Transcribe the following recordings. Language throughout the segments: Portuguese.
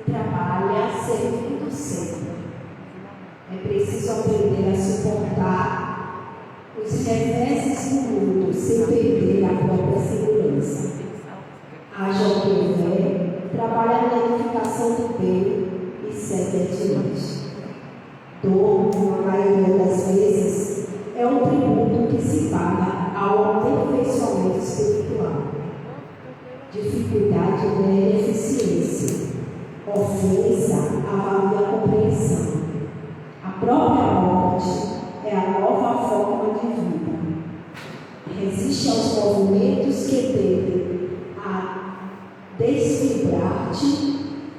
trabalha servindo sempre. É preciso aprender a suportar os reveses do mundo sem perder a própria segurança. Haja quem houver, trabalha na edificação do bem e segue adiante. Dor, na maioria das vezes, é um tributo que se paga ao aperfeiçoamento espiritual. Dificuldade é eficiência. Ofensa avalia a compreensão. A própria morte é a nova forma de vida. Resiste aos movimentos que tendem a desfibrar-te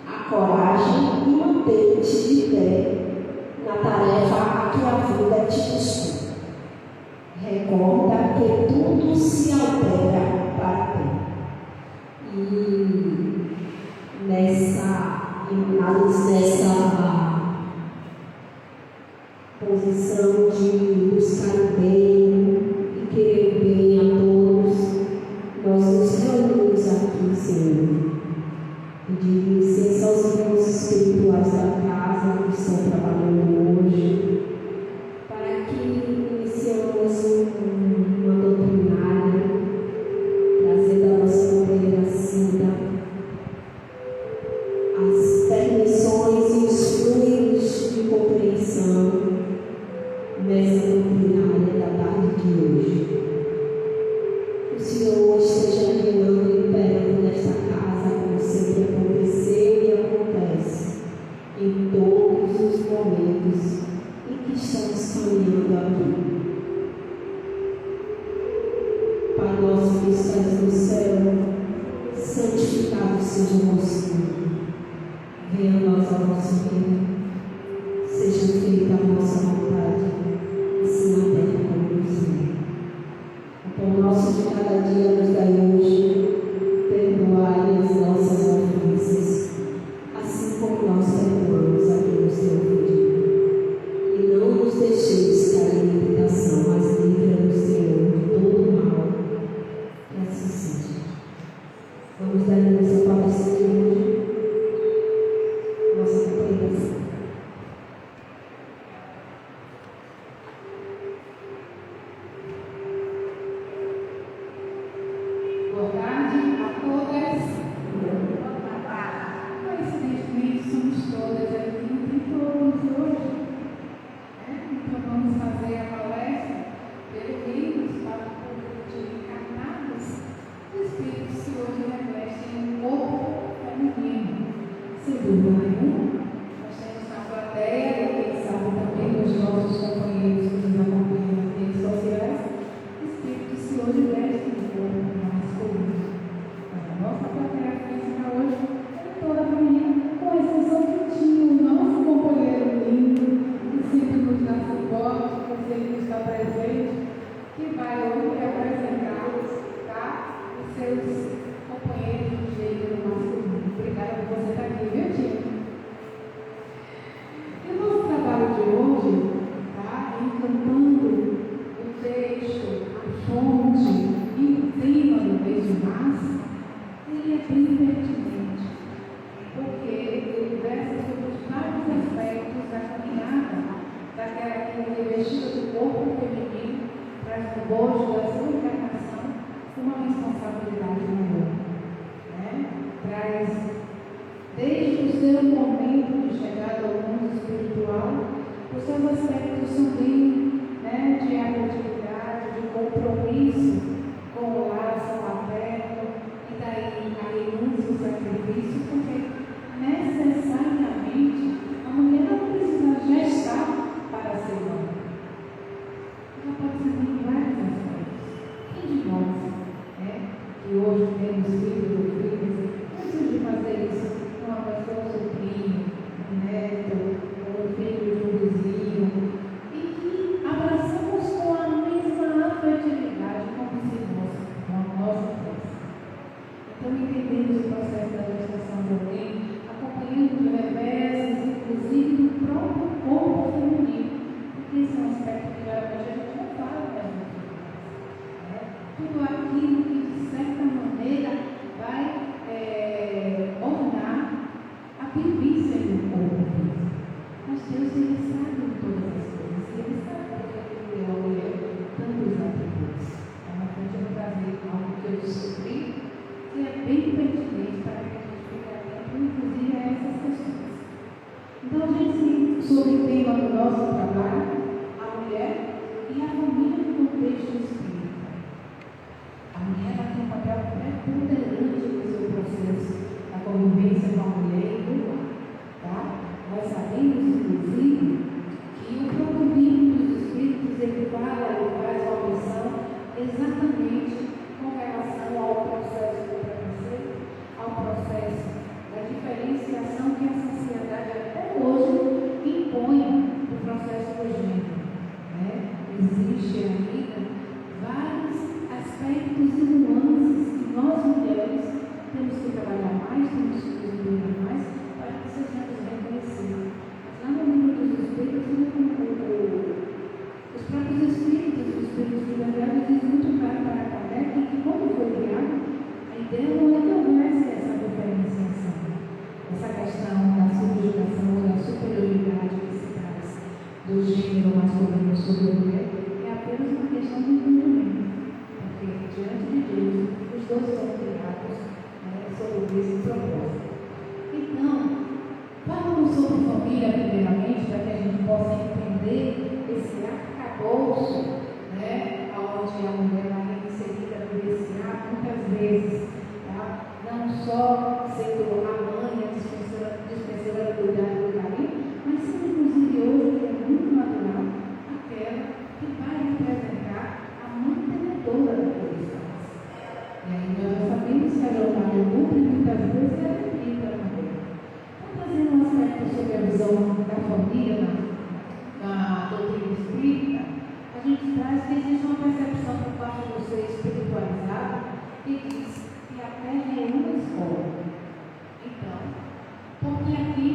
a coragem e manter-te de pé na tarefa a que a vida te dispõe. Recorda que tudo se altera para bem. E nessa posição de buscar o bem e querer o bem a todos, nós nos reunimos aqui, Senhor. Pedir licença aos irmãos espirituais da casa que estão trabalhando hoje, para que iniciemos uma doutrinária, trazendo a nossa companheira Cida as permissões e os fluidos de compreensão nessa doutrinária da tarde de hoje. O Senhor esteja reinando e imperando nesta casa, como sempre aconteceu e acontece em todos os momentos em que estamos caminhando aqui. Pai nosso que estás no céu, santificado seja o vosso nome. Venha a nós a vosso reino, seja feita a vossa vontade, assim na terra como no céu. O pão nosso de cada dia nos dai hoje, perdoai as nossas ofensas, assim como nós perdoamos a quem nos tem ofendido. E não nos deixeis cair em tentação, mas livra-nos, Senhor, de todo o mal. Que assim seja. Vamos dar início à palestra de hoje. Nossa compreensão. Boa tarde a todas. Coincidentemente, somos todas aqui, não tem todos hoje. Então, vamos fazer a palestra peregrinos para o público de encarnados. Os espíritos que hoje revestem o corpo feminino. Sem dúvida nenhuma, nós temos na plateia, e quem sabe também os nossos companheiros que nos acompanham nas redes sociais, espíritos que hoje vestem o corpo masculino. Mas a nossa plateia física hoje é toda feminina, com exceção que tinha o nosso companheiro lindo, que sempre nos dá suporte, que sempre está presente, que vai hoje apresentar, tá, os seus companheiros de gênero masculino. Obrigada por você estar aqui, viu, Tia? E o nosso trabalho de hoje, tá, encantando o texto, a fonte e o tema do mês de março, ele é bem pertinente, porque ele versa sobre os vários aspectos da caminhada daquela que é revestida do corpo feminino, traz no bojo da sua encarnação uma responsabilidade maior. Traz, desde o seu momento de chegada ao mundo espiritual, os seus aspectos também, de afetividade, de compromisso com o laço materno, e daí a renúncia e o sacrifício, porque necessariamente a mulher não precisa gestar para ser mãe. Ela pode ser mãe em vários aspectos. Quem de nós, que hoje temos filhos ou filhas, de fazer isso com uma pessoa, um sobrinho, um neto, ou um filho de um vizinho, e que abraçamos com a mesma afetividade como se fosse com a nossa força. Então, entendemos o processo da gestação de alguém, acompanhando de reveses, inclusive do próprio corpo feminino, porque esse é um aspecto que geralmente a gente não fala da gente. Tudo aquilo que, de certa maneira, vai ornar a vida bem pertinente para que a gente fique atento, inclusive, a essas questões. Então, a gente, sobre o tema do nosso trabalho, a mulher e a família no contexto espírita. A mulher ela tem um papel preponderante no seu processo, na convivência com a mulher e do lar. Tá? Nós sabemos, inclusive, que o próprio livro dos Espíritos ele faz uma missão exatamente com relação ao processo do preconceito, ao processo da diferenciação que a sociedade até hoje impõe no processo do gênero. Né? Existe ainda vários aspectos e nuances que nós mulheres temos que trabalhar mais, temos que desenvolver mais para que sejamos reconhecidos. Mas lá no livro dos Espíritos, os próprios Espíritos, os Espíritos de verdade, dizem muito claro para Kardec que quando foi criado, a ideia não houvesse essa diferenciação, essa questão da subjugação, da superioridade que se traz do gênero masculino sobre a mulher, é apenas uma questão de entendimento, porque diante de Deus, os dois foram criados sobre esse propósito. Então, falando sobre família, primeiramente, para que a gente possa entender esse arcabouço, né, onde a mulher é inserida por esse ar, muitas vezes, tá? Não só sendo a mãe, a dispensadora do cuidado e do carinho, mas sendo inclusive hoje, que é muito natural, aquela que vai representar a mantenedora da coisa. E aí nós já sabemos que a jornada dupla muitas vezes é repetida também. Então, trazendo um aspecto sobre a visão da família na doutrina espírita, a gente traz que existe uma percepção por parte do ser espiritualizado que diz que a Terra é uma escola. Então, porque aqui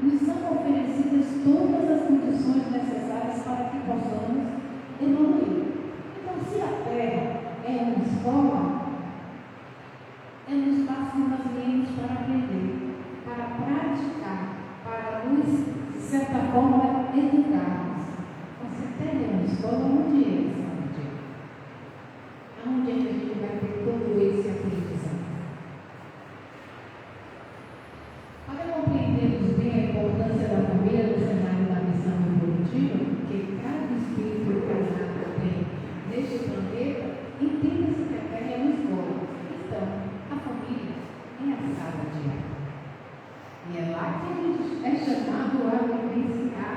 nos são oferecidas todas as condições necessárias para que possamos evoluir. Então, se a Terra é uma escola, é um espaço que nós viemos para aprender, para praticar, para nos, de certa forma, educarmos. Você tem uma escola, onde é essa onde? Aonde é que a gente vai ter todo esse aprendizado? Para compreendermos bem a importância da família no cenário da missão evolutiva, que cada espírito casado tem neste planeta, entenda-se que a Terra é uma escola. Então, a família é a sala de aula. E é lá que a gente é chamado a vivenciar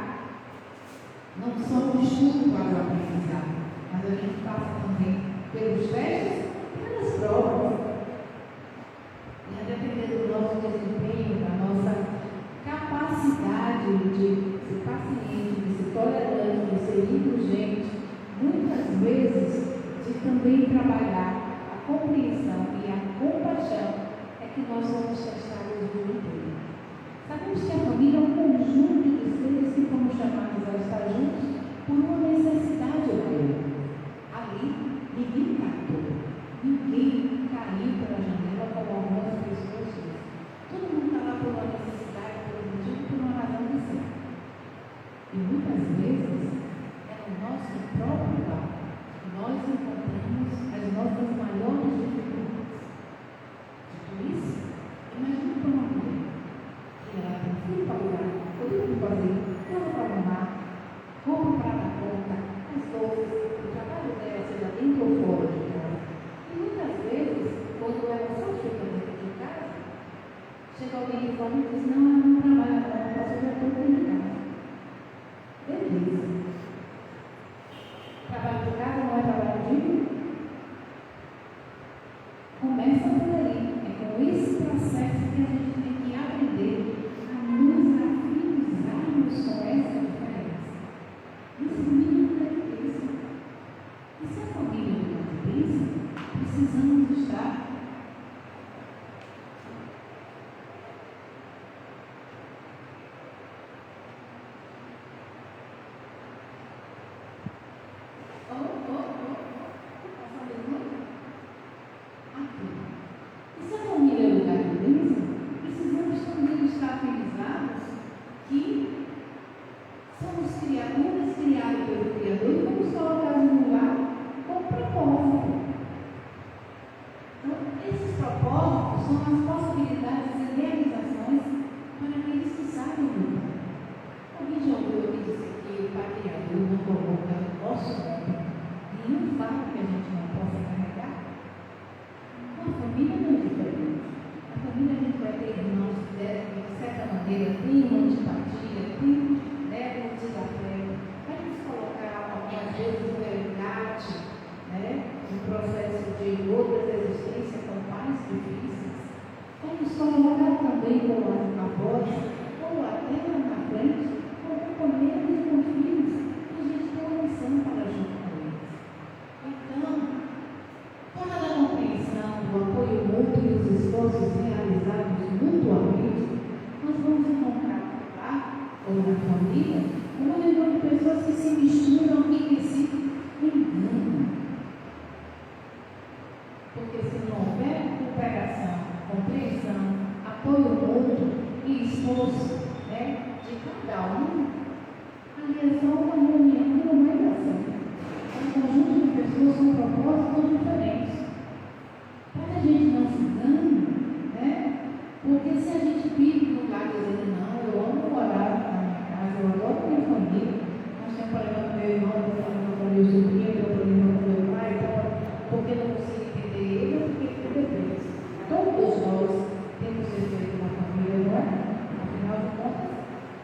não só o estudo para o aprendizado, mas a gente passa também pelos testes e pelas provas. E a depender do nosso desempenho, da nossa capacidade de ser paciente, de ser tolerante, de ser indulgente, muitas vezes de também trabalhar a compreensão e a compaixão, é que nós somos testados o dia inteiro. Sabemos que a família é um conjunto de seres que fomos chamados a estar juntos por uma necessidade maior. Ali, ninguém captou, ninguém caiu são as possibilidades e realizações para aqueles que sabem lutar. Alguém já ouviu alguém dizer que o Pai Criador não coloca no nosso mundo nenhum fardo que a gente não possa carregar? A família não é diferente. A família a gente vai ter irmãos que, de certa maneira, tem uma antipatia, tem um desafio. A gente colocar algumas vezes um resgate, um processo de outras existências com pais difíceis. Vamos colocar também com avós, ou até lá na frente, com companheiros e com filhos, que a gente tem uma missão para junto com eles. Então, fora da compreensão, do apoio mútuo e dos esforços realizados mutuamente, nós vamos encontrar lá, ou na família, uma reunião de pessoas que se misturam e que se enganam. Porque se não houver cooperação, compreensão, apoio mútuo e esforço de cada um, ali é só uma reunião que não vai dar certo. É um conjunto de pessoas com propósitos diferentes. Para a gente não se engane, porque se a gente vive no lugar dizendo, não, eu amo morar na minha casa, eu adoro minha família, nós temos problema com meu irmão, eu tenho problema com meu sobrinho, eu tenho problema com meu pai, porque eu não consigo entender ele, eu fiquei com defeitos. Todos nós temos defeito na família, não é? Afinal de contas,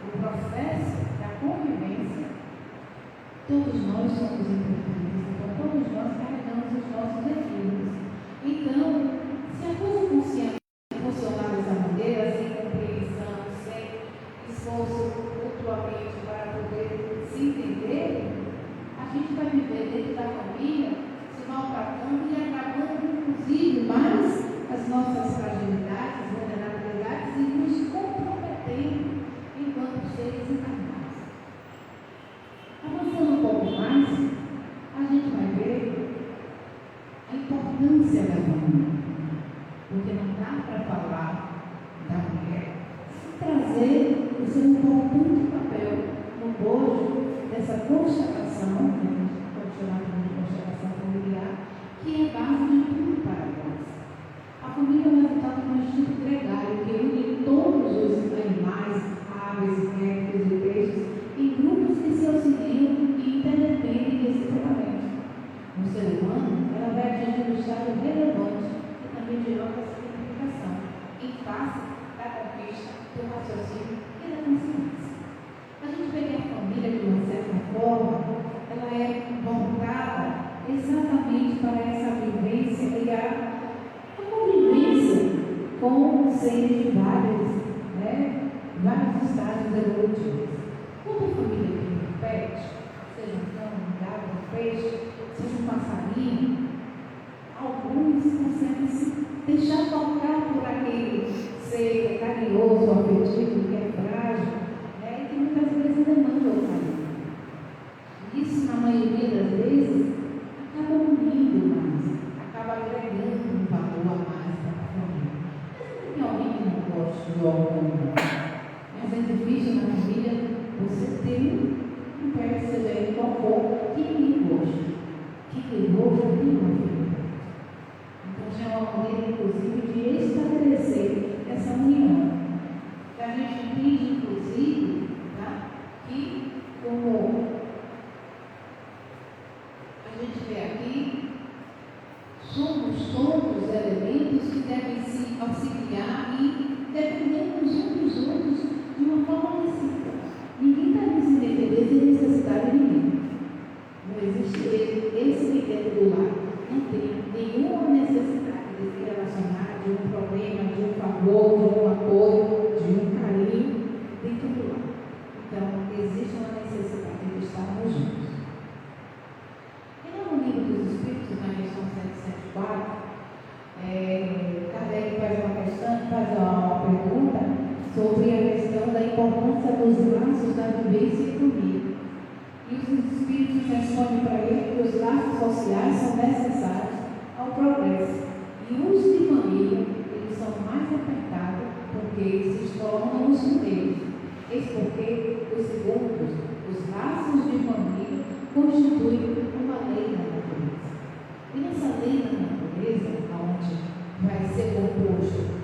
o processo da convivência, todos nós somos imperfeitos, então todos nós carregamos os nossos equívocos. Então, se a coisa funcionar dessa maneira, sem compreensão, sem esforço mutuamente para poder se entender, a gente vai viver dentro da família se maltratando e acabando, inclusive, mais as nossas fragilidades, vulnerabilidades e nos comprometendo enquanto seres encarnados. Avançando um pouco mais, a gente vai ver a importância da família. Porque não dá para falar da mulher sem trazer o seu importante papel no bojo dessa constelação, que a gente pode chamar de constelação familiar, que é base de tudo para nós. A família é o resultado de um instinto gregário que une todos os animais, aves, répteis e peixes em grupos que se auxiliam e interdependem reciprocamente. No ser humano, ela vai atingir um estado relevante de nossa simplificação em face da conquista do raciocínio e da consciência. A gente vê que a família, de uma certa forma, ela é voltada exatamente para essa vivência e a convivência com seres de vários estágios evolutivos. Quando a família tem um pet, seja um cão, um gato, um peixe, seja um passarinho, alguns conseguem se deixar tocar por aquele ser carinhoso, afetivo, que é frágil, e que muitas vezes demanda o carinho. Isso, na maioria das vezes, acaba unindo mais, acaba agregando um valor a mais para a família. Mas sempre tem alguém que não gosta do algum. Mas é difícil na família você ter um pé, seja ele qual for, que ninguém gosta. Que gosta de uma família. É uma maneira, inclusive, de estabelecer essa união. Que a gente entende, inclusive, que, como a gente vê aqui, somos todos elementos que devem se auxiliar e dependemos uns dos outros de uma forma recíproca. Ninguém deve se defender sem necessidade de ninguém. Não existe esse que dentro do lar. Não tem nenhuma necessidade de se relacionar de um problema, de um favor, de um apoio, de um carinho dentro do lar. Então, existe uma necessidade de estarmos juntos. E no livro dos Espíritos, na questão 774, Kardec faz uma pergunta sobre a questão da importância dos laços da vivência em família. E os Espíritos respondem para ele que os laços sociais são necessários ao progresso. E os de família, eles são mais apertados porque eles se tornam os primeiros. Eis porque os segundos, os laços de família, constituem uma lei da natureza. E nessa lei da natureza, onde vai ser composto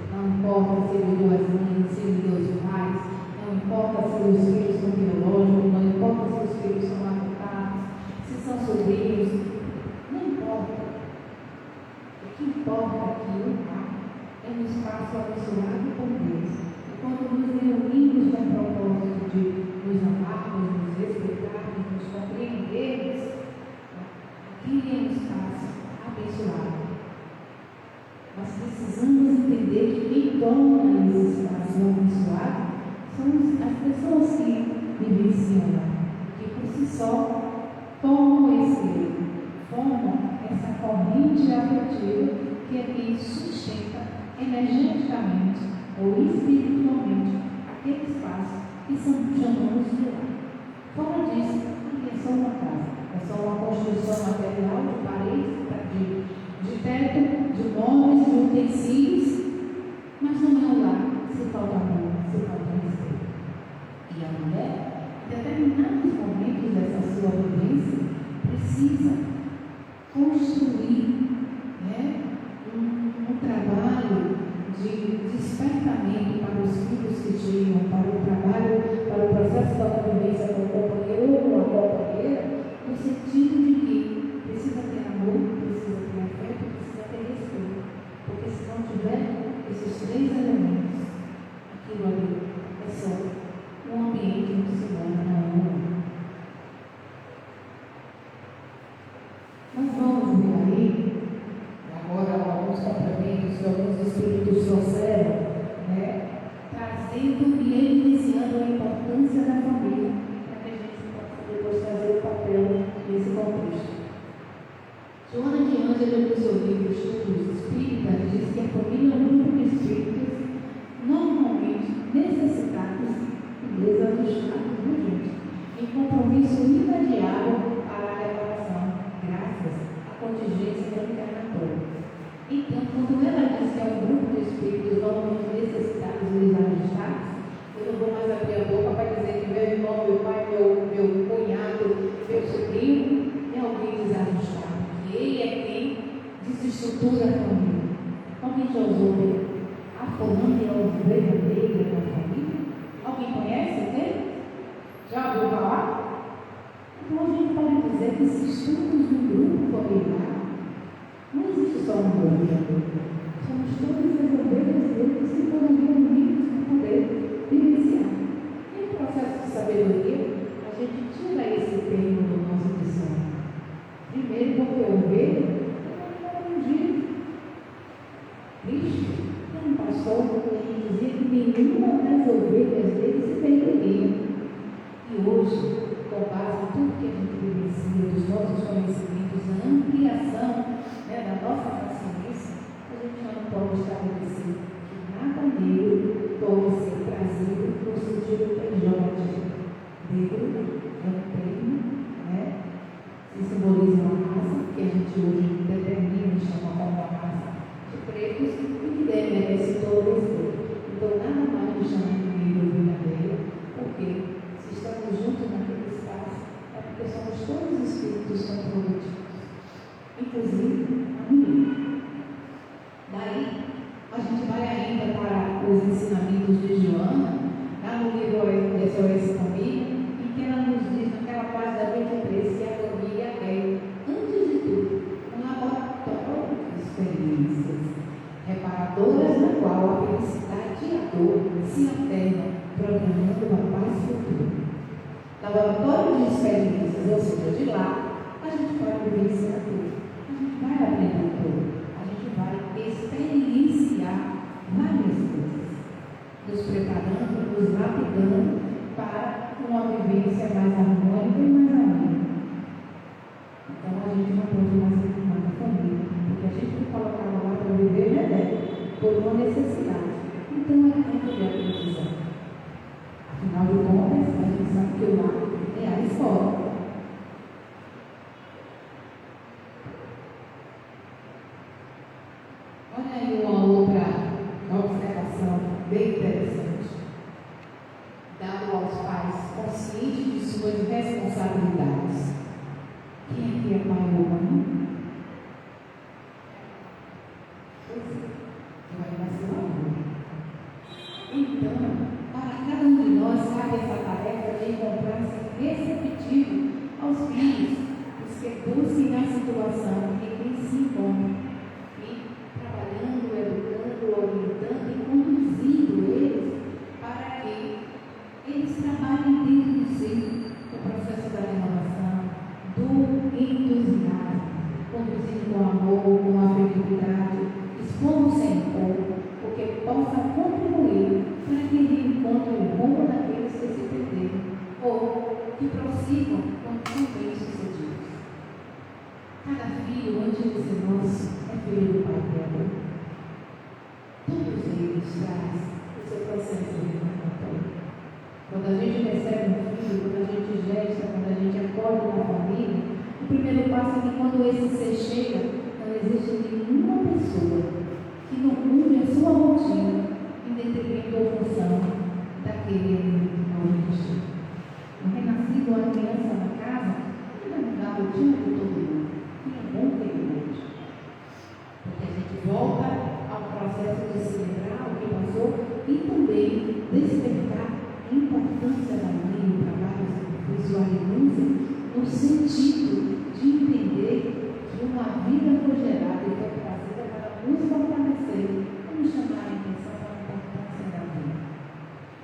importa se ele deu as mães, se ele deu os pais, não importa se os filhos são biológicos, não importa se os filhos são adotados, se são sobrinhos, não importa. O que importa aqui é um espaço abençoado por Deus. E quando nos reunimos com o propósito de nos amarmos, nos respeitarmos, nos compreendermos, aqui é um espaço abençoado. Nós precisamos entender que quem torna esse espaço abençoado são as pessoas que vivenciam lá, que por si só formam essa corrente afetiva que aqui sustenta energeticamente ou espiritualmente aquele espaço que chamamos de lar. Fora disso, aqui é só uma casa, é só uma construção material de paredes, de teto, de móveis, de utensílios, mas não é um lar se falta amor, se falta respeito. E a mulher, em determinados momentos dessa sua vivência, precisa construir um trabalho de despertamento para os filhos que chegam, para o trabalho, para o processo da convivência com o companheiro ou com a companheira, no sentido de que precisa ter amor, precisa ter afeto, precisa ter respeito. Porque se não tiver esses três elementos, aquilo ali é só um ambiente onde se ganha na honra. Nós vamos ver aí, agora alguns complementos que alguns espíritos trouxeram, trazendo e evidenciando a importância da família, para que a gente possa depois trazer o papel nesse contexto. Joana de Ângela, no seu livro Estudos Espíritas, diz que a família é um grupo de espíritos normalmente necessitados e desajustados, em compromisso imediato para a reparação, graças à contingência encarnatória. Então, quando ela diz que é um grupo de espíritos normalmente necessitados e desajustados, eu não vou mais abrir a boca para dizer que meu irmão, meu pai, meu cunhado, meu sobrinho é alguém desajustado. E ele é quem desestrutura a família. Alguém já usou a fulana é a ovelha negra da família? Alguém conhece ele? Já ouviu falar? Então a gente pode dizer que se estudos no grupo familiar, não existe só uma ovelha negra. Somos todas as ovelhas dele que se foram reunidas para poder vivenciar. E no processo de sabedoria, a gente tira esse termo do nosso dicionário. Primeiro, porque ovelha é um dia triste. Tem um pastor que dizia que nenhuma das ovelhas dele se perderia. E hoje, com base em tudo que a gente vivencia, dos nossos conhecimentos, a ampliação da nossa consciência, a gente já não pode estabelecer que nada nele pode ser trazido no sentido pejorativo. Negro é um termo, que simboliza uma raça que a gente hoje determina e chama como uma raça de pretos e que merece todo respeito. Então, nada mais me chama de negro verdadeiro, porque se estamos juntos naquele espaço, é porque somos todos espíritos comprometidos, inclusive a mulher. Daí, a gente vai ainda para os ensinamentos de Joana, lá no livro SOS Família, em que ela nos diz, naquela página da 23, que a família é, antes de tudo, um laboratório de experiências reparadoras, na qual a felicidade e a dor se alternam, programando a paz futura. Laboratório de experiências, ou seja, de lá, a gente pode vivenciar tudo, a gente vai aprender tudo, a gente vai experienciar várias coisas, nos preparando, nos lapidando para uma vivência mais harmônica e mais amena. Então a gente não pode mais reclamar da família, porque a gente foi colocado lá para viver por uma necessidade. Então é tempo de aprendizado. Afinal de contas, a gente sabe que o lar é a escola. Olha aí uma outra observação bem interessante. Dado aos pais conscientes de suas responsabilidades. Quem aqui é pai ou mãe? Pois é, eu ainda sou mãe. então, para cada um de nós cabe essa tarefa de encontrar-se receptivo aos filhos, os que busquem na situação em que se encontram, e trabalhando, educando, orientando e conduzindo eles para que eles trabalhem dentro de si o processo da renovação, do entusiasmo, conduzindo com amor, com afetividade, expondo sem impor, porque possa contribuir para que ele encontre o rumo daqueles que se perderam ou que prossigam quando são bem-sucedidos. Cada filho, antes de ser nosso, é filho do Pai dela. Todos eles trazem o seu processo de renovação. Quando a gente recebe um filho, quando a gente gesta, quando a gente acorda na família, o primeiro passo é que quando esse ser chega, não existe nenhuma pessoa que não cumpre a sua rotina em detrimento ou função daquele novo destino. Um renascido, uma criança na casa, não vai mudar a rotina de todo mundo. E é bom ter hoje. Porque a gente volta ao processo de celebrar o que passou e também despertar a importância da mãe, o trabalho, o sacrifício, a renúncia, no sentido de entender que uma vida foi gerada e foi trazida para nos fortalecer, para nos chamar a atenção para a importância da vida.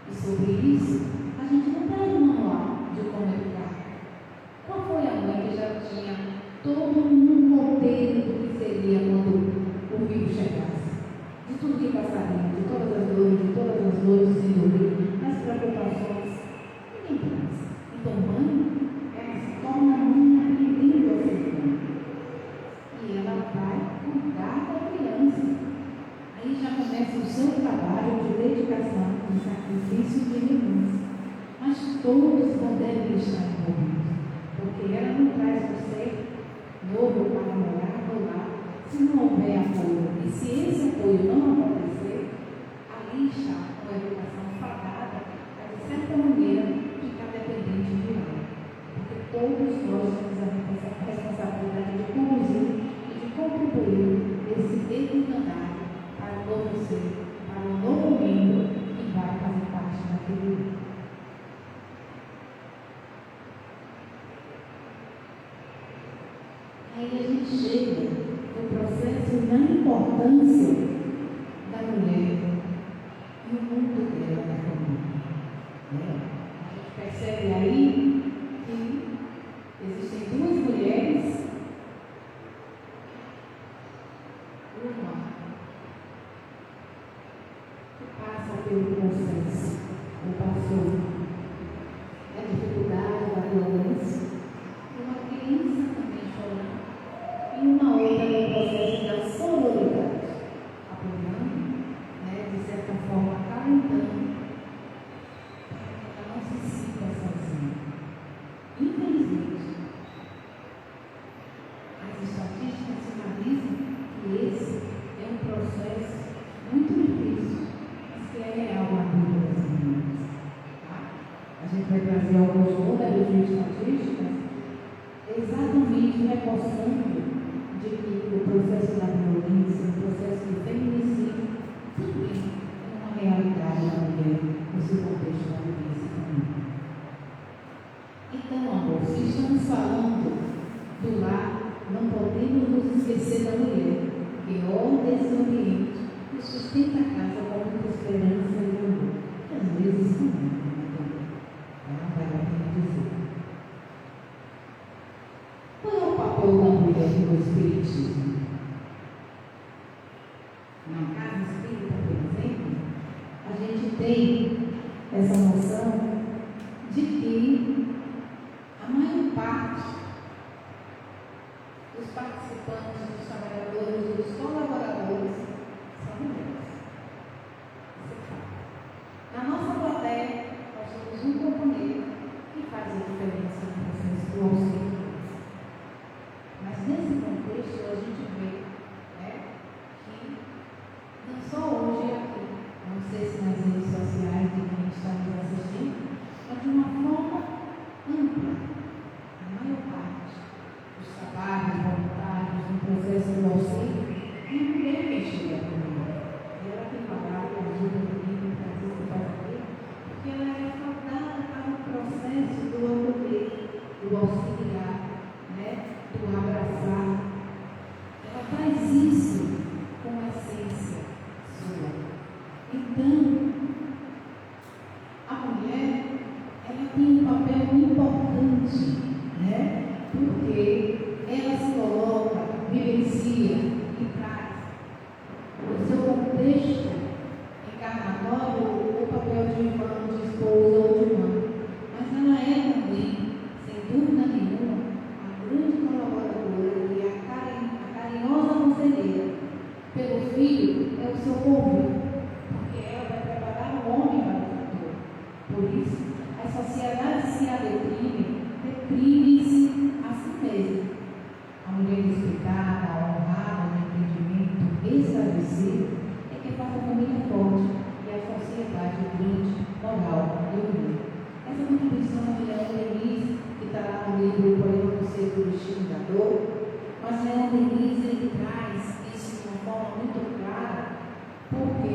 E sobre isso, a gente não traz um manual de como educar. Qual foi a mãe que já tinha todo um roteiro do que seria quando o filho chegasse? De tudo que passaria, de todas as dores, de todas as noites sem dormir, as preocupações, ninguém traz. Então, mãe, ela se torna mãe aprendendo a ser mãe. E ela vai cuidar da criança. Aí já começa o seu trabalho de dedicação, de sacrifício e de renúncia. Mas todos devem estar envolvidos, porque ela não traz você novo para morar no lar se não houver apoio. E se esse apoio não acontecer, ali está uma educação fadada a, de certa maneira, ficar dependente de ela. Porque todos nós temos a responsabilidade de conduzir e de contribuir nesse desencanar para o novo ser, para o novo membro que vai fazer parte daquele mundo. Aí a gente chega no processo e na importância da mulher e o mundo dela na família. A gente percebe aí que existem duas mulheres, uma que passa pelo processo, ou passou a dificuldade, a violência, e uma criança também chorando, e uma outra no processo da sororidade, apoiando, de certa forma, acalentando, para que ela não se sinta sozinha. Infelizmente, as estatísticas sinalizam que esse é um processo muito difícil, mas que é real na vida das meninas. Tá? A gente vai trazer alguns números de estatísticas exatamente reforçando de que o processo da violência, o processo do feminicídio, também é uma realidade da mulher nesse contexto da vivência familiar. Então, amor, se estamos falando do lar, não podemos nos esquecer da mulher, que olha esse ambiente e sustenta a casa com muita esperança e amor. E às vezes também, vale a pena dizer. Qual é o papel da mulher no Espiritismo? Na casa espírita, por exemplo, a gente tem essa noção de que a maior parte dos participantes, dos trabalhadores, dos colaboradores são mulheres. Na nossa plateia, nós temos um componente que faz a diferença no processo do auxílio. Mas nesse contexto a gente vê que não só hoje aqui, não sei se nas redes sociais de quem está nos Então, a mulher, ela tem um papel importante, né? Porque ela se coloca, vivencia e traz no seu contexto encarnatório o papel de irmã, de esposa ou de mãe. Mas ela é também, sem dúvida nenhuma, a grande colaboradora e a carinhosa conselheira. Pelo filho é o seu convívio, porque ela vai preparar o homem para o futuro. Por isso, as sociedades se deprime-se a si mesma. A mulher respeitada, honrada, no entendimento esclarecida é que faz a família forte e a sociedade grande, moral e unida. Essa contribuição da Leão Denis, que está lá no livro Poema do Ser do Destino da Dor, mas Leão Denis ele traz isso de uma forma muito clara, porque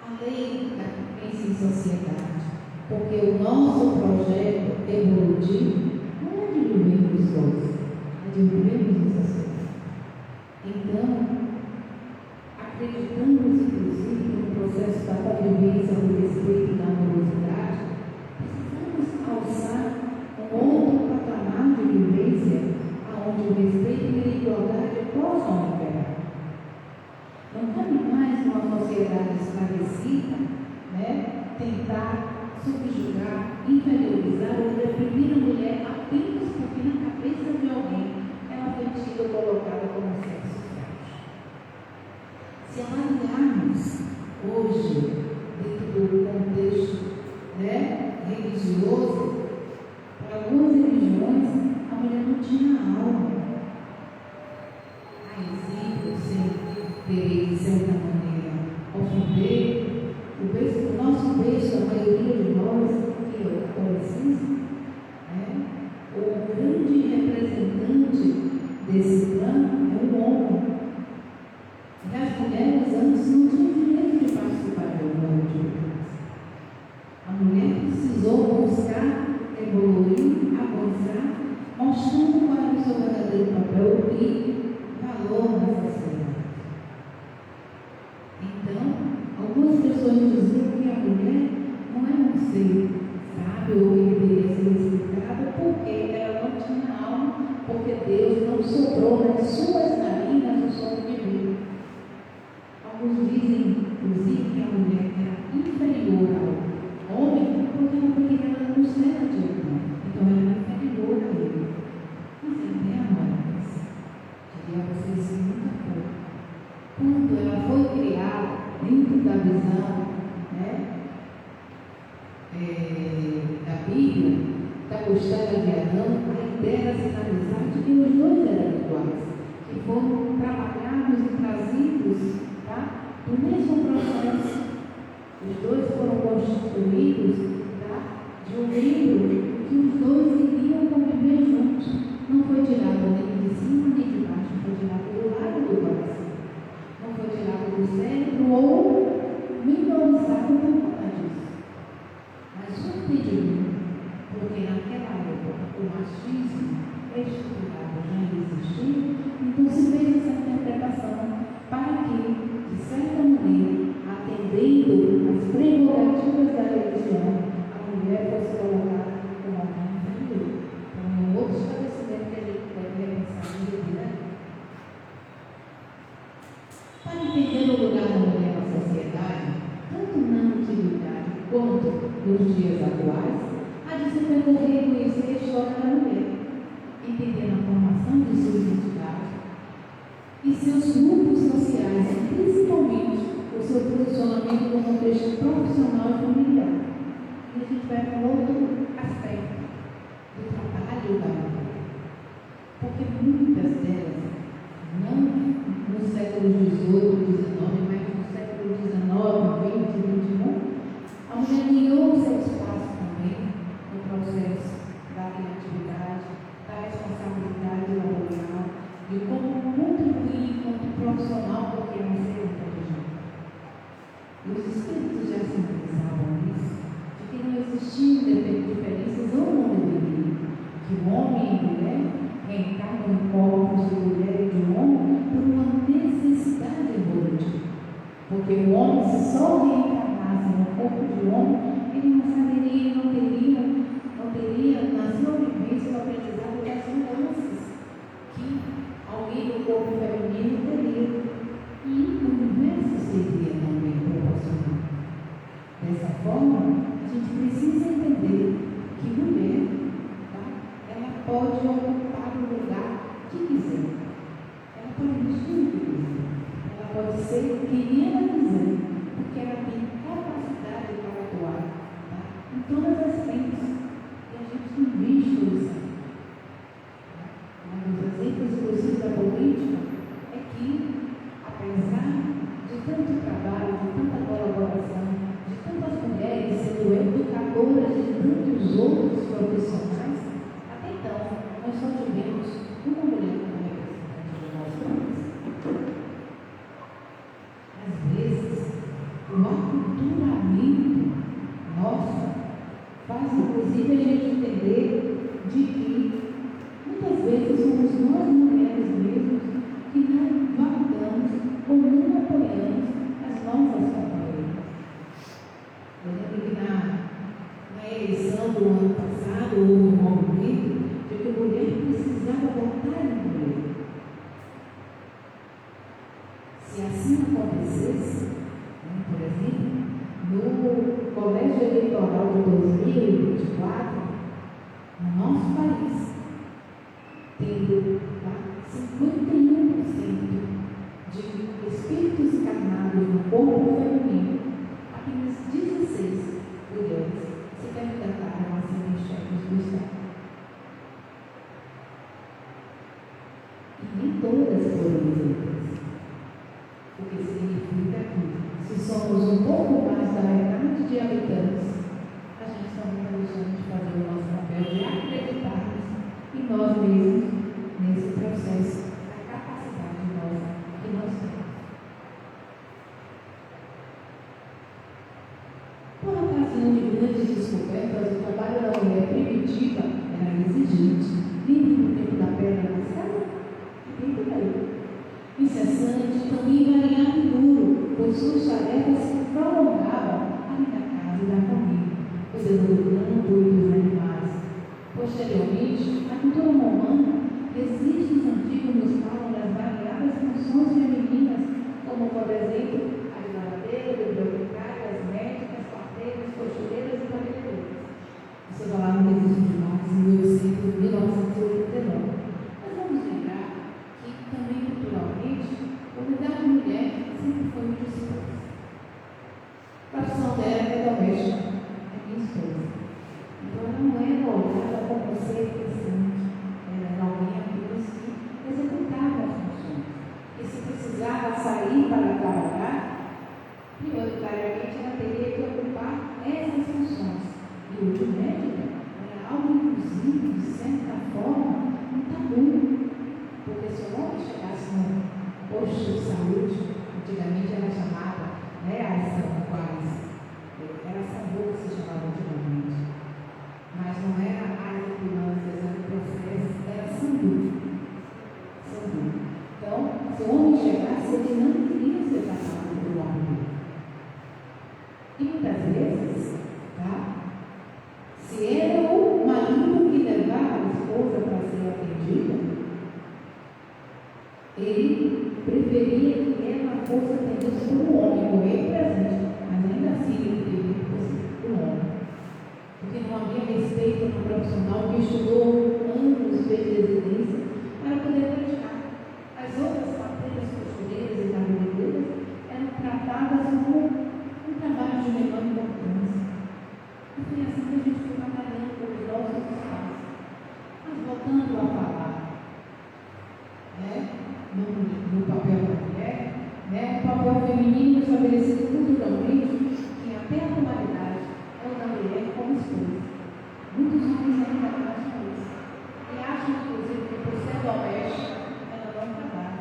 a lei da convivência em sociedade, porque o nosso projeto evolutivo não é de vivermos sós, é de vivermos em sociedade. Então, acreditamos inclusive no processo da convivência, do respeito e da amorosidade, precisamos alçar um outro patamar de vivência onde o respeito e a igualdade possam imperar. Não cabe mais numa sociedade esclarecida, né, tentar subjugar, inferiorizar ou reprimir a mulher apenas porque na cabeça de alguém ela foi tida ou colocada como sexo frágil. Se avaliarmos hoje, dentro do contexto, né, religioso, para algumas religiões, a mulher não tinha alma. Há exemplos, sem querer, de certa maneira, ofender. O nosso beijo, a maioria de nós, que é o catolicismo, né, o grande representante desse plano é o homem. E as mulheres antes não tinham direito de participar do plano de Deus. A mulher precisou buscar, evoluir, avançar, mostrando qual é o seu verdadeiro papel e valor na sociedade. Então, algumas pessoas diziam que a mulher não é um ser sábio ou que deveria ser respeitada porque ela não tinha alma, porque Deus não soprou nas suas narinas o sopro de vida. Alguns dizem, inclusive, que a mulher era inferior ao homem porque ela foi criada no céu de irmão. Então ela era inferior a ele. Mas ele é amor. Queria vocês sem muita coisa. Quando ela foi criada dentro da visão, né, da Bíblia, da costela de Adão, a ideia era sinalizar de que os dois eram iguais, que foram trabalhados e trazidos, tá, do mesmo processo. Os dois foram constituídos, tá, de um livro que os dois iriam conviver juntos. Não foi tirado nem de cima nem de baixo, foi tirado do lado do coração. Não foi tirado do cérebro ou minorizado por conta disso. Mas o impedimento, porque naquela época o machismo estruturado já existia, então se fez essa interpretação para que, de certa maneira, atendendo às prerrogativas da religião, a mulher fosse colocada como alguém inferior. Então é um outro estabelecimento que a gente deve repensar no dia, né? Para entender o lugar da mulher na sociedade, tanto na antiguidade quanto nos dias atuais, há de se percorrer e conhecer a história da mulher, entender a formação de sua identidade e seus grupos sociais, e principalmente o seu posicionamento no contexto profissional e familiar. E a gente vai para outro aspecto do trabalho da mulher, porque muitas delas, não no século XVIII, XIX, mas no século XIX, XX, XXI, a mulher ganhou seu espaço também no processo da criatividade, da responsabilidade laboral, de como contribuir enquanto profissional, porque é um ser inteligente. Porque o homem, se só reencarnasse no corpo de homem, ele não saberia, não teria na sua vivência o aprendizado das nuances que alguém do corpo feminino teria. E o universo seria também proporcional. Dessa forma, a gente precisa entender que mulher, tá, ela pode ocupar o lugar que quiser. Ela pode vestir o que quiser. Ela pode ser o que ela quiser, porque ela tem capacidade para atuar, tá, em todas as frentes. E a gente tem visto isso. Um dos exemplos possíveis da política é que, apesar de tanto trabalho, de tanta colaboração, de tantas mulheres sendo educadoras de tantos outros profissionais, até então nós só tivemos uma mulher como representante do nosso país. Às vezes, o aculturamento nosso faz inclusive a gente entender de que muitas vezes somos nós mulheres mesmos que não validamos ou não apoiamos as nossas companheiras. Eu lembro que na eleição do ano passado houve um movimento de que a mulher precisava votar em mulher. Se assim acontecesse, por exemplo, no Colégio Eleitoral de 2024, no nosso país, tendo 51% de espíritos encarnados no corpo feminino, apenas 16 mulheres se candidataram a serem chefes do Estado. E nem todas foram eleitas, porque significa que, se somos um pouco mais da metade de habitantes, a gente também está deixando de fazer o nosso papel de acreditarmos em nós mesmos nesse processo, a capacidade nossa que nós temos. Por ocasião de grandes descobertas, o trabalho da mulher primitiva era exigente. Lembra do tempo da pedra na escada? E bem por aí. Incessante, também variado e duro, pois suas tarefas se prolongavam ali na casa e na família, cuidando do campo e dos animais. Posteriormente, a cultura romana resiste nos antigos nos falam das variadas funções femininas, como, por exemplo, a de lavadeira, bibliotecárias, médicas, parteiras, costureiras e cabeleireiras. Isso vai lá no registro de Marx em 1989. Mas vamos lembrar que também culturalmente o lugar da mulher sempre foi o de esposa. A profissão dela é doméstica, é minha esposa. Então ela não era olhada como ser pensante, ela era alguém apenas que executava as funções. E se precisava sair para trabalhar, prioritariamente ela teria que ocupar essas funções. E o de médica era algo, inclusive, de certa forma, um tabu. Porque se o homem chegasse no posto de saúde, antigamente era chamada, as sanguárias, era SAMU que se chamava antigamente. Mas não era a área de finanças, era o processo, era SAMU. Então, se o homem chegasse, ele não queria ser tratado por homem. E muitas vezes, se era o marido que levava a esposa para ser atendida, ele preferia que ela fosse atendida por um homem, com ele presente, mas ainda assim ele preferia que fosse por um homem. Porque não havia respeito para o profissional que estudou anos de residência para poder praticar. As outras parteiras, costureiras e cabeleireiras eram tratadas como um trabalho de menor importância. E foi assim que a gente foi trabalhando com os nossos espaços. Mas voltando a falar, no papel da mulher, o papel feminino estabelecido culturalmente, que até a atualidade é o da mulher como esposa. Muitos homens ainda acham isso. E acham, inclusive, que por ser doméstica, ela não trabalha.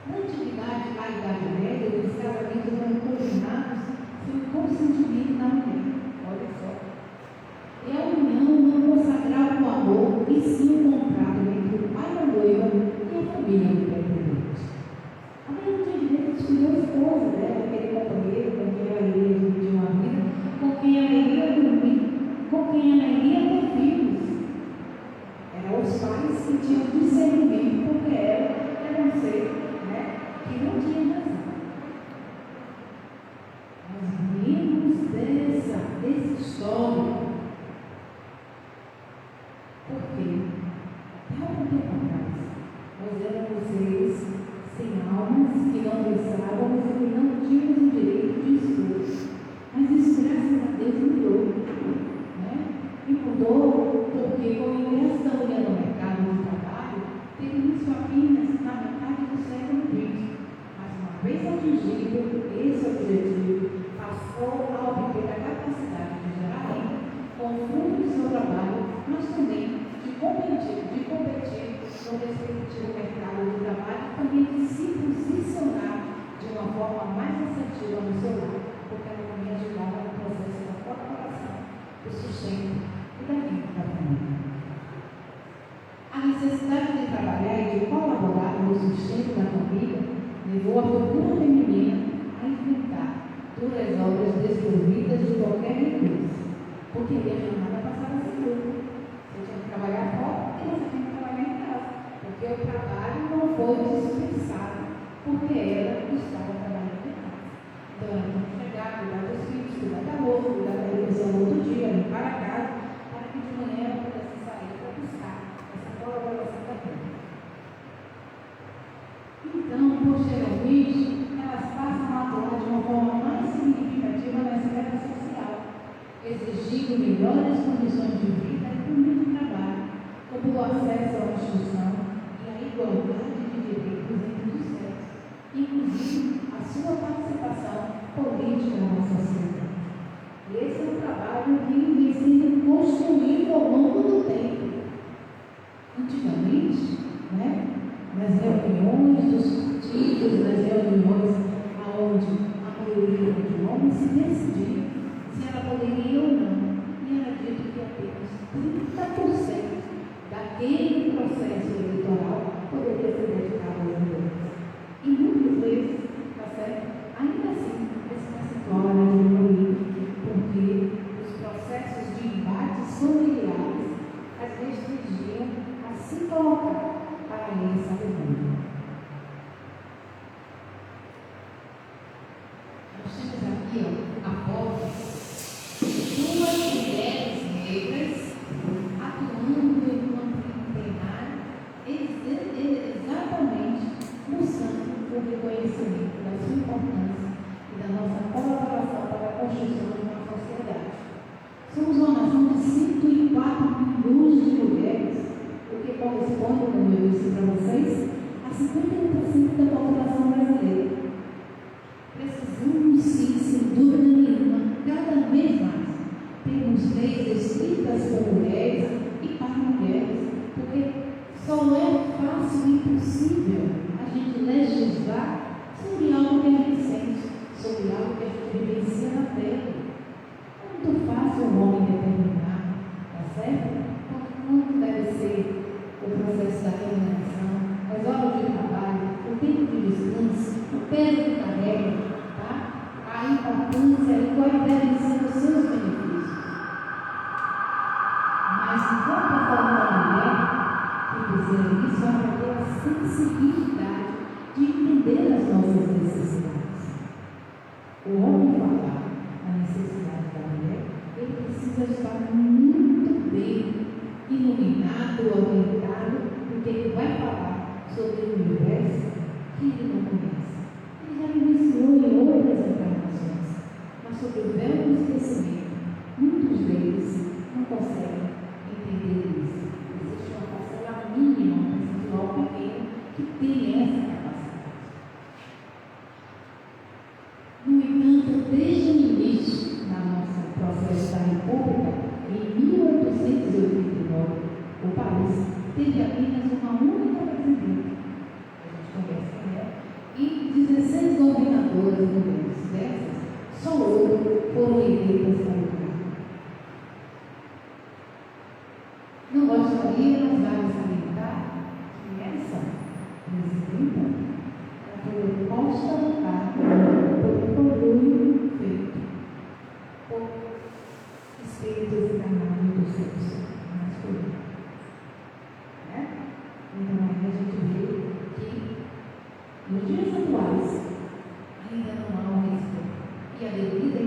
Na antiguidade, na Idade Média, os casamentos eram combinados sem o consentimento da mulher. Olha só. E a união não consagrava o amor, e sim o contrato entre o pai da noiva e a família do pretendente. A mulher não tinha direito de escolher a esposa dela, Nós rimos dessa história. Por quê? Até algum tempo atrás, nós éramos seres sem almas, que não pensávamos e que não tínhamos o direito de estudo. Mas isso, graças a Deus, mudou. Né? E mudou porque, com o ingresso da mulher no mercado de trabalho, teve início apenas na metade do século XX. Mas, uma vez atingido esse objetivo, passou a obter a capacidade de gerar renda com o fruto do seu trabalho, mas também de competir no respectivo mercado de trabalho e também de se posicionar de uma forma mais assertiva no seu lar, porque ela também ajudava no processo da colaboração, do sustento e da vida da família. A necessidade de trabalhar e de colaborar no sustento da família levou a figura feminina a enfrentar duras obras desprovidas de qualquer recurso, porque a jornada passava a ser dura. Você tinha que trabalhar fora e você tinha que trabalhar em casa, porque o trabalho não foi dispensado, porque ela estava trabalhando em casa. Então ela tinha que chegar, cuidar dos filhos, cuidar da roupa, cuidar da televisão no outro dia, limpar a casa, para que de manhã ela pudesse sair para buscar essa colaboração da vida. Então, posteriormente, elas passam a atuar de uma forma mais significativa na esfera social, exigindo melhores condições de vida e também de trabalho, como o acesso à instrução e a igualdade de direitos entre os sexos, inclusive a sua participação política na sociedade. Esse é um trabalho que vem sendo construído ao longo do tempo. Antigamente, nas reuniões dos partidos, nas reuniões onde a maioria de homens se decidia se ela poderia ou não, e era dito que apenas 30% daquele processo eleitoral poderia ser dedicado às mulheres. E muitas vezes, ainda assim, esse percentual era diminuído, porque os processos de embates familiares às vezes exigiam a se colocar para essa demanda. Nós temos aqui a foto de duas mulheres negras atuando enquanto plenário, exatamente buscando o reconhecimento da sua importância e da nossa colaboração para a construção de uma sociedade. Somos uma nação de 104 milhões de mulheres, o que corresponde, como eu disse para vocês, a 51% da população brasileira. Precisamos, sim, sem dúvida nenhuma, cada vez mais, termos leis escritas por mulheres e para mulheres, porque só é fácil e possível a gente legislar sobre algo que a gente sente, sobre algo que a gente vivencia na pele. É muito fácil o homem determinar, tá certo? Como deve ser o processo da remuneração, as horas de trabalho, o tempo de descanso, o peso da regra, tá? A importância e quais devem ser os seus benefícios. Mas enquanto a forma da mulher que fizer isso, vai ter a sensibilidade de entender as nossas necessidades. O homem falar a necessidade da mulher, ele precisa estar muito bem iluminado, orientado, porque ele vai falar sobre o universo que ele não conhece. Ele já iniciou em outras encarnações, mas sobre o véu do esquecimento, muitos deles não conseguem entender isso. Existe uma parcela mínima, um percentual pequeno, que tem essa capacidade. No entanto, desde o início, no nosso processo da República, em 1889, o país teve apenas uma única presidente, a gente conhece quem é, e 16 governadoras mulheres. Dessas, só 8 foram eleitas para o cargo. Não gostaria, mas vale salientar que essa presidenta ela foi posta no cargo por conluio feito por espíritos encarnados do sexo masculino. Então, aí a gente vê que nos dias atuais ainda não há um respeito. E a devida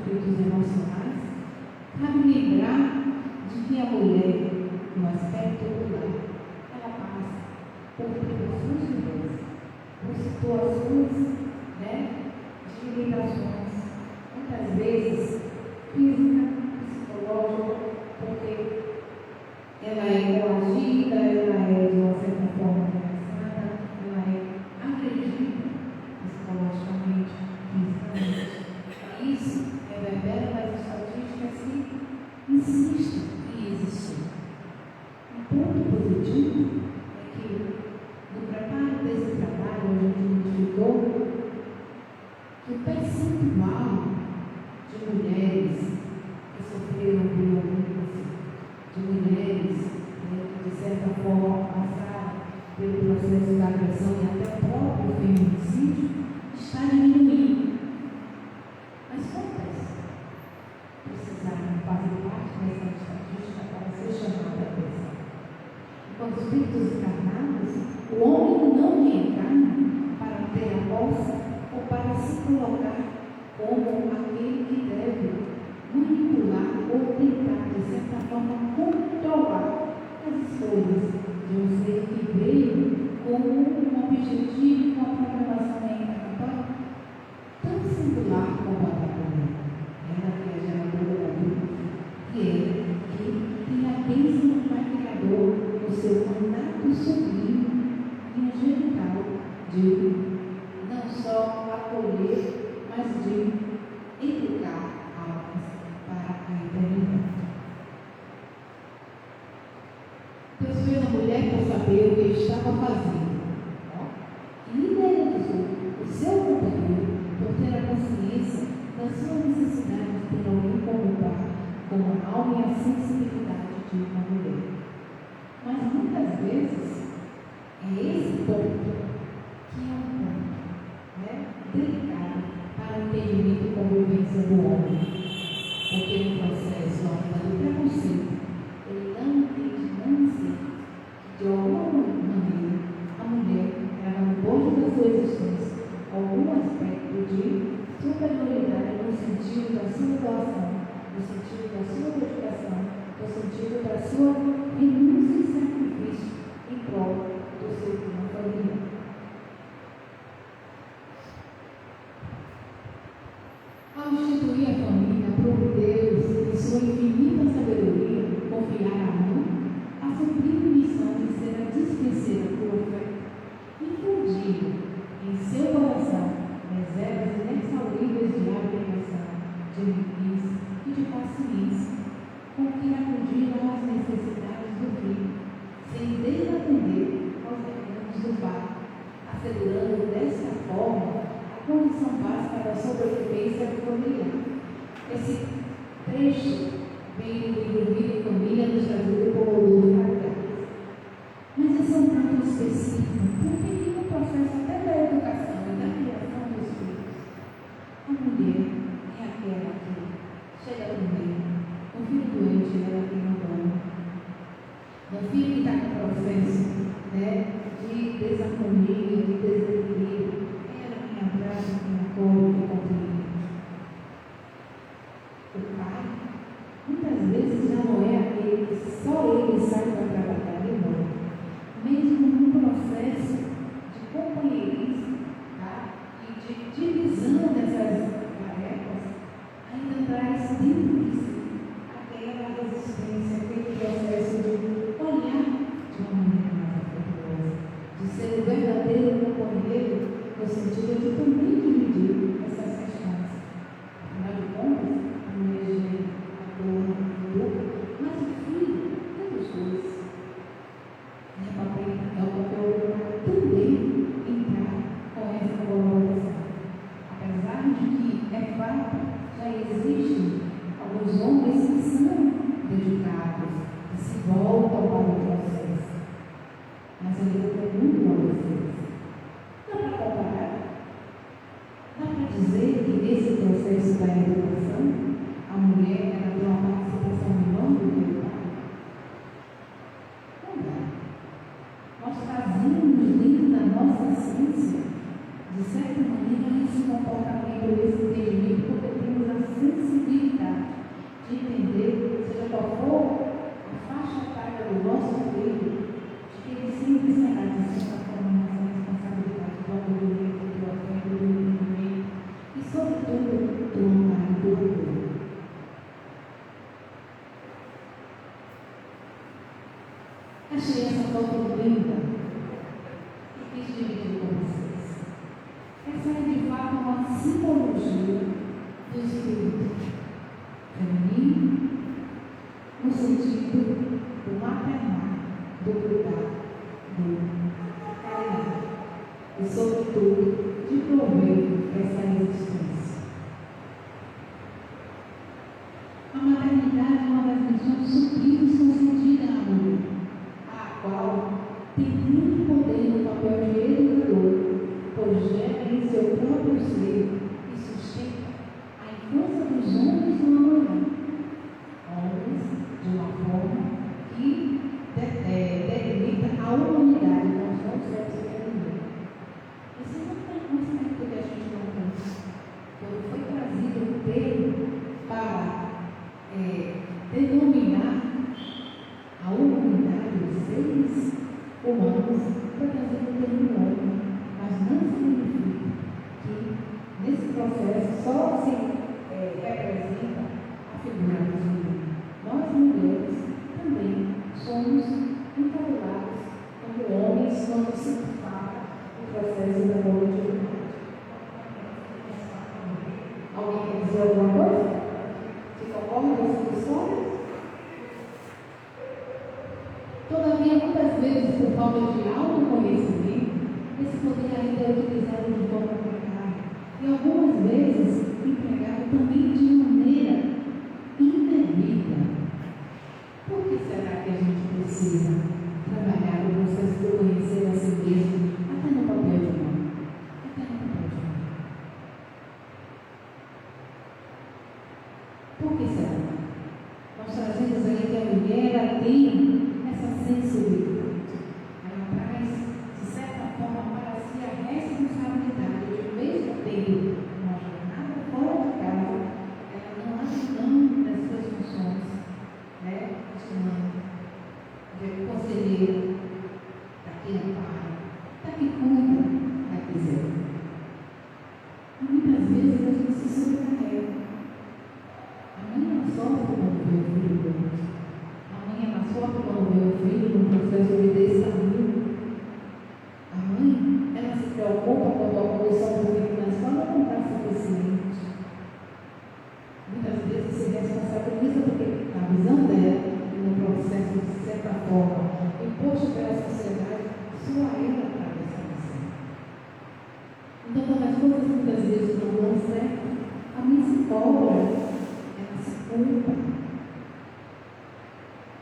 conflitos emocionais, cabe lembrar de que a mulher, no aspecto do lar, ela passa por privações de Deus, por situações, de limitações, muitas vezes física, psicológica, porque ela é coagida, ela é de uma certa forma ameaçada, ela é agredida psicologicamente, fisicamente. Isso revela das estatísticas que insistem em existir. Um ponto positivo é que no preparo desse trabalho a gente identificou que o percentual de mulheres que sofreram violência, de mulheres que de certa forma passaram pelo processo da agressão e até o próprio feminicídio, está diminuindo. Mas quantas precisaram fazer parte dessa estatística para ser chamada a atenção? Enquanto espíritos encarnados, o homem não reencarna para ter a posse ou para se colocar como aquele que deve manipular ou tentar, de certa forma, controlar as escolhas de um ser que veio com um objetivo, uma programação reencarnatória tão singular como a da mulher. Ela que é a geradora da vida, que é que tem a bênção do Pai Criador, o seu mandato sublime e angelical de não só acolher, mas de educar almas para a eternidade. Deus fez a mulher para saber o que ele estava fazendo. E idealizou o seu companheiro por ter a consciência da sua necessidade de ter alguém como pai, como a alma e a sensibilidade de uma mulher. Mas muitas vezes é esse ponto que é um ponto delicado para o entendimento e convivência do homem. Porque no processo ainda do preconceito, ele não entende, não aceita que de alguma maneira a mulher ela no bojo da sua existência algum aspecto de superioridade no sentido da sua doação, no sentido da sua dedicação, no sentido da sua renúncia e sacrifício em prol do seu clima familiar. Ao instituir a família, por Deus, em sua infinita sabedoria, confiar a mão, a sublime missão de ser a dispenseira por fé, infundir em seu coração reservas inexauríveis de abnegação, de limpeza e de paciência, com que acudiram às necessidades do filho, sem desatender aos reclamos do pai, assegurando desta forma a condição básica da sobrevivência familiar. Esse trecho vem do livro Vida e Família, nos trazido por Rodolfo Carvalho. Mas esse é um ponto específico, porque no processo até da educação e da criação dos filhos, a mulher é aquela que chega primeiro, o filho doente ela tem um dono, o filho que está com processo de desarmonia, de desequilíbrio, ela quem abraça, quem acolhe, quem compreende. O pai, muitas vezes, já não é aquele que só ele sai para trabalhar e não. Mesmo no processo de companheirismo e de divisão dessas tarefas, ainda traz dentro de si aquela resistência, aquele processo de olhar de uma maneira mais afetuosa, de ser o verdadeiro companheiro, no sentido de também dividir essas questões. Afinal de contas, a mulher gera a dor, a dor, mas o filho é dos dois. É o papel do pai também entrar com essa colaboração. Apesar de que é fato, já existem alguns homens que são dedicados, que se voltam para o processo. Mas eu pergunto a vocês, dá para comparar? Dá para dizer que nesse processo da educação, a mulher ela tem uma participação menor do que o pai? Não dá. Nós trazemos dentro da nossa essência de certa maneira, esse comportamento, esse entendimento, porque temos a sensibilidade de entender, seja qual for a faixa etária do nosso filho, de que ele sempre será, de certa forma, nossa responsabilidade do acolhimento, do afeto, do entendimento e, sobretudo, do amar e do orgulho. Achei essa foto linda e quis dividir com vocês. Essa é de fato uma simbologia do espírito feminino, no sentido do maternar, do cuidar, do carinhar e, sobretudo, de prover essa existência. A maternidade é uma das missões sublimes concedidas à mulher, qual tem muito poder no papel de educador, pois gera em seu próprio ser e sustenta a infância dos homens no amanhã. Homens, de uma forma que delimita a humanidade, não só o sexo feminino. Esse é um aspecto que a gente não pensa. Quando foi trazido o termo para denominar a humanidade dos seres humanos, foi trazido o termo homem, mas não significa que nesse processo só se representa a figura masculina. Nós, mulheres, também somos encarregados como homens quando se fala do processo da coletividade. Alguém quer dizer alguma coisa? Se concorda com essa história? Todavia, muitas vezes, por falta de autoconhecimento, esse poder ainda é utilizado de forma precária e algumas vezes empregado também de maneira indevida. Por que será que a gente precisa trabalhar o processo de conhecer a si mesmo até no papel de mãe? Até no papel de mãe. Por que será? Nós trazemos aí que a mulher tem essa sensibilidade. Ela traz, de certa forma, para si a responsabilidade de, mesmo tendo uma jornada fora de casa, ela não abre mão das suas funções, de mãe, de conselheira, daquele pai, da que cuida da que zela. Muitas vezes a gente se sobrecarrega. A mãe não sofre quando vê o filho doente. A mãe ela sofre quando vê o filho no processo de descaminho. A mãe, ela se preocupa quando a condição do filho na escola não está suficiente. Muitas vezes se responsabiliza porque, na visão dela, e no processo de certa forma, imposto pela sociedade, só ela traz essa missão. Então, quando as coisas muitas vezes não dão certo, a mãe se cobra, ela se culpa.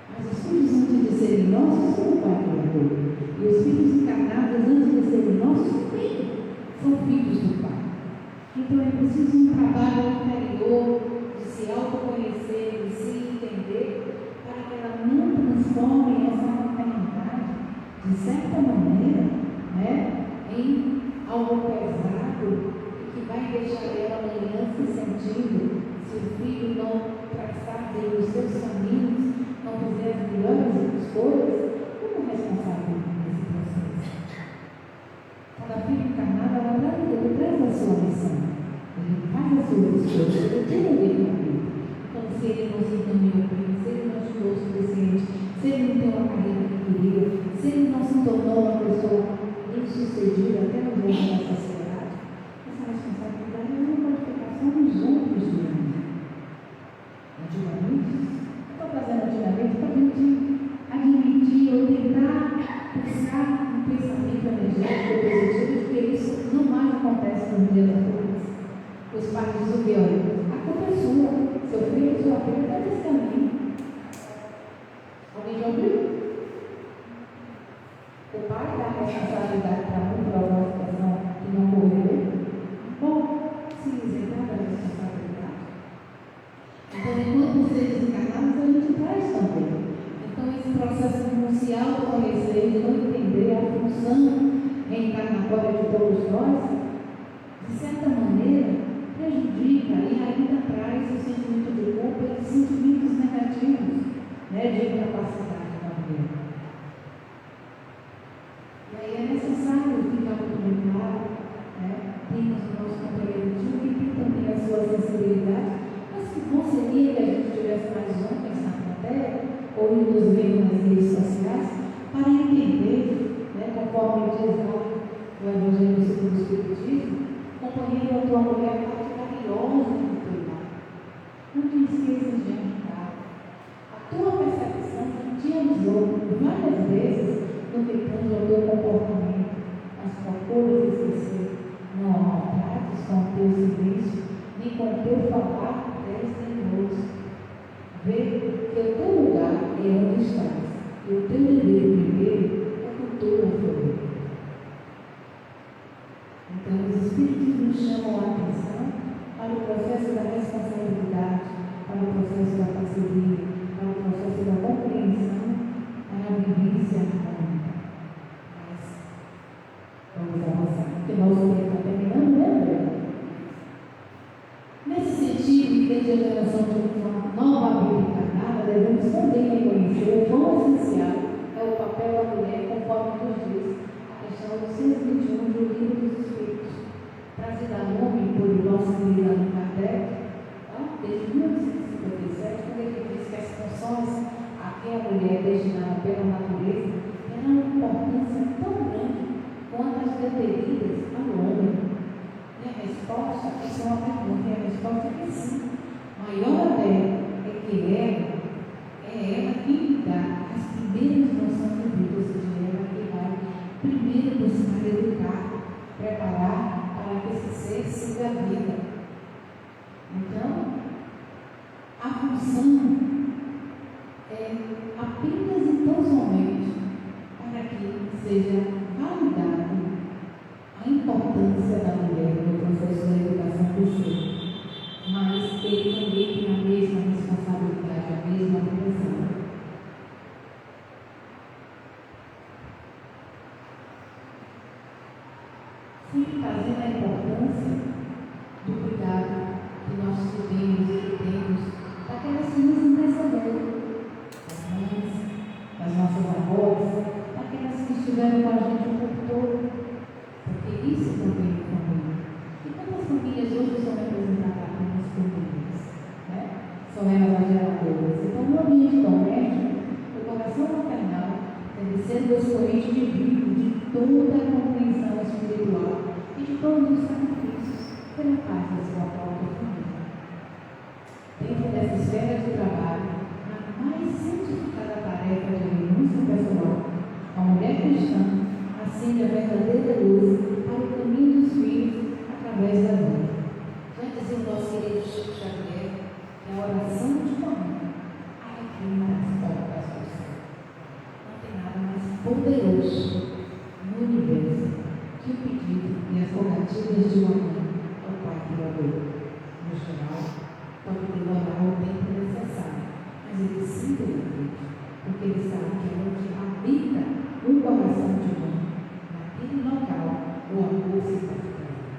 Mas os filhos, antes de serem nossos, são o Pai Criador. E os filhos encarnados, antes de serem nossos, também são filhos do Pai. Então é preciso um trabalho interior de se autoconhecer, de se entender, para que ela não transforme essa maternidade, de certa maneira, em algo pesado e que vai deixar ela amanhã se sentindo, se o filho não traçar bem os seus caminhos, não fizer as melhores escolhas, como responsável nesse processo. Cada filho encarnado, ele traz a sua missão, ele faz as suas escolhas, ele tem o livre-arbítrio. Então, se ele não se encaminhou bem, se ele não estudou o suficiente, se ele não tem uma carreira que queria, se ele não se tornou uma pessoa bem-sucedida até no mundo da sociedade, essa responsabilidade não pode ficar só nos ombros de alguém. Antigamente, estou trazendo antigamente para a gente admitir ou tentar buscar um pensamento energético positivo de que isso não mais acontece no dia das coisas. Os pais dizem o que? Olha, a culpa é sua, seu filho, sua filha está nesse caminho. Alguém já ouviu? O pai dá a responsabilidade para mim por alguma situação que não ocorreu. Bom, se isentar da responsabilidade. Então, enquanto seres encarnados, a gente traz também. Então, esse processo de se autoconhecer, de não entender a função reencarnatória de todos nós, de certa maneira, prejudica e ainda traz o sentimento de culpa e sentimentos negativos, de incapacidade da mulher. E aí é necessário ficar muito claro, temos o nosso companheiro de que tem também a sua sensibilidade, mas que bom seria que a gente tivesse mais homens na plateia, ou nos vendo nas redes sociais, para entender, conforme diz lá o Evangelho segundo o Espiritismo, companheiro da tua mulher é parte valiosa de cuidar. Não te esqueças de ajudar. A tua percepção te avisou várias vezes no que tange ao teu comportamento, mas procura esquecer. Não maltrates com o teu silêncio, nem com o teu falar desdenhoso. Vê que o teu lugar é onde estás, e o teu dever primeiro é com toda a família. Então, os Espíritos nos chamam a atenção para o processo da responsabilidade, para o processo da parceria, para o processo da compreensão, para a vivência harmônica. Mas vamos avançar, porque o nosso tempo está terminando, né? Nesse sentido, desde a geração de uma nova vida encarnada, devemos também reconhecer o quão essencial é o papel da mulher, conforme nos diz a questão 821 do Livro dos Espíritos, trazida a nome por nosso querido Allan Kardec, desde 1957, quando ele diz que as funções a que a mulher é destinada pela natureza terão uma importância tão grande quanto as deferidas ao homem. E a resposta, essa é uma pergunta, e a resposta é que sim. Maior até é que ela que lhe dá as primeiras noções de vida, ou seja, ela que vai primeiro buscar educar, preparar para que esse ser siga a vida. Então, a função é apenas e tão somente para que seja validado a importância da mulher no processo da educação do ser, mas ele também tem a mesma responsabilidade, a mesma obrigação. Sempre trazendo a importância do cuidado que nós tivemos e temos daquelas que nos antecederam, das mães, das nossas avós, daquelas que estiveram com a gente o tempo todo. Porque isso também é família. E quantas famílias hoje são representadas pelas famílias? São elas as geradoras. Então, no ambiente doméstico, o coração maternal deve ser o expoente divino de toda a compreensão espiritual e de todos os sacrifícios pela paz da sua própria família. Dentro dessa esfera de trabalho, a mais santificada tarefa de renúncia pessoal, a mulher cristã acende a verdadeira luz para o caminho dos filhos através da mãe. Já dizia o nosso querido Chico Xavier que a oração de uma mãe arrequina as portas do céu. Não tem nada mais poderoso no universo que o pedido e as rogativas de uma mãe ao Pai Criador. No geral, pode demorar o tempo necessário, mas ele sempre acredita, porque ele sabe que é onde habita o coração de mãe. Naquele local, o amor se faz presente.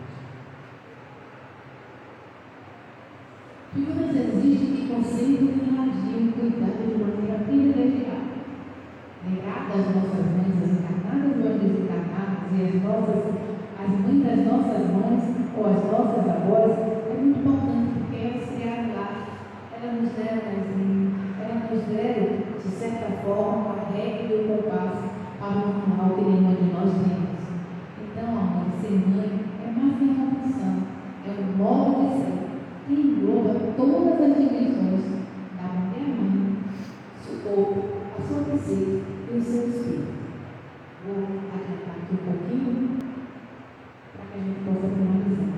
Figuras existem que concentram e irradiam o cuidado de maneira privilegiada. Lembrar das nossas mães, as encarnadas ou as desencarnadas, e as mães das nossas mães ou as nossas avós, é muito importante, porque elas criaram lá, elas nos deram casinho, elas nos deram, de certa forma, a regra e o compasso para o manual que nenhuma de nós temos. Então, a mãe, ser mãe, é mais que uma opção, é um modo de ser que engloba todas as dimensões da mulher mãe, seu corpo, a sua receita e o seu espírito. Vou adiantar aqui um pouquinho para que a gente possa finalizar.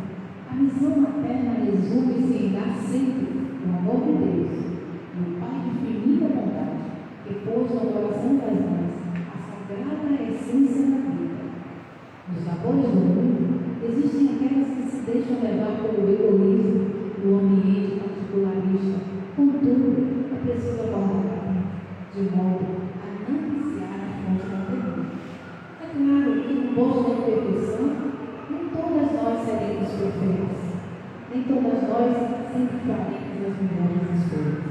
A missão materna resume-se em dar sempre o amor de Deus e o Pai de infinita bondade que pôs no coração das mães a sagrada essência da vida. Nos labores do mundo, existem aquelas que se deixam levar pelo egoísmo do ambiente particularista. Contudo, é preciso abordar de modo a não viciar a fonte da pergunta. É claro que no posto da perfeição, nem todas nós seremos Nem todas nós sempre faremos as melhores escolhas.